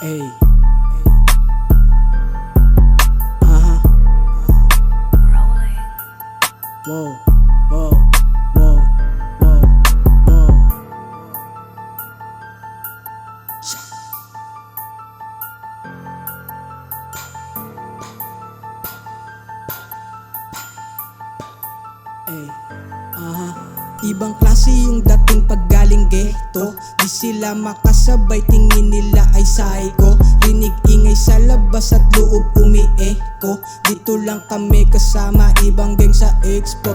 Ey. Aha. Wow, wow, wow, wow, wow. Sha. Ey. Aha. Ibang klase yung dating paggaling ghetto. Di sila makasabay, tingin nila ay psycho. Rinig ingay sa labas at loob umi-echo. Dito lang kami kasama ibang gang sa expo.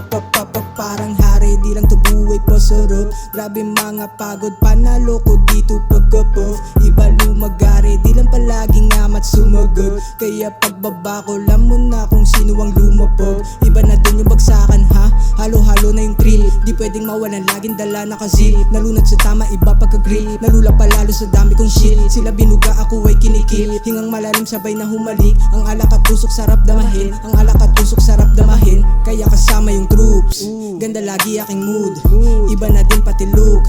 Parang hari, di lang to buhay pasarap. Grabe mga pagod, panalo ko dito pagka-puff. Iba lumagari, di lang palaging amat sumagot. Kaya pagbaba ko, alam mo na kung sino ang lumapag. Iba na din yung bagsakan ha, halo-halo na yung thrill. Di pwedeng mawalan, laging dala nakazip. Nalunod sa tama, iba pagka-grip. Nalula palalo sa dami kong shit. Sila binuga, ako ay kinikil. Hingang malalim sabay na humalik. Ang alak at tusok sarap damahin. Ang alak at tusok sarap damahin. Kaya kasama yung troops. Ganda lagi aking mood. Iba na din pati look.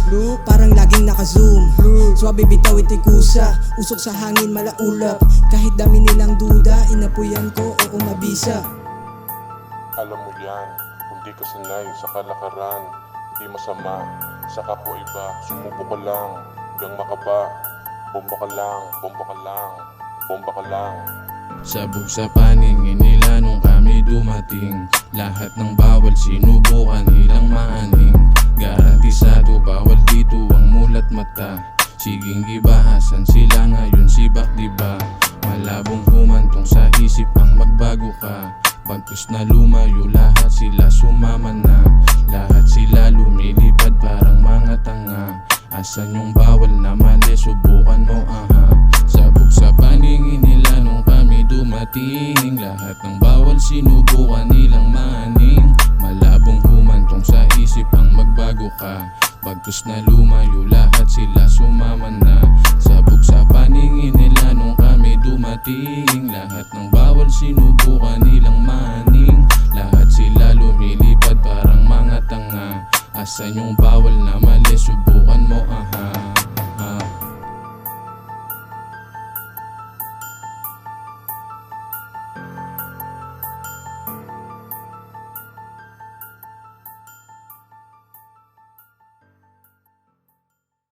Parang laging naka-zoom. Swabe bitaw itikusa. Usok sa hangin malaulap. Kahit dami nilang duda, inapuyan ko o umabisa. Alam mo yan, kung di ka sanay sa kalakaran, di masama, sa kapwa iba, sumubo ka lang, hanggang makaba, bomba ka lang, bomba ka lang, bomba ka lang. Sabog sa paningin nila nung kami dumating. Lahat ng bawal sinubukan nilang maaning. Garantisado bawal dito ang mulat mata. Siging gibaasan sila ngayon sibak diba. Malabong humantong sa isip ang magbago ka. Pagkus na lumayo lahat sila sumama na. Lahat sila lumilipad parang mga tanga. Asan yung bawal na mali subukan mo aha. Sabog sa paningin nila nung kami dumating. Lahat ng bawal sinubukan nilang maning. Malabong humantong sa isip ang magbago ka. Pagkus na lumayo lahat sila sumama na. Sabog sa paningin nila nung kami dumating. Lahat ng bawal sinubukan nilang maning. Lahat sila lumilipad parang mga tanga. Asan yung bawal na mali subukan mo aha.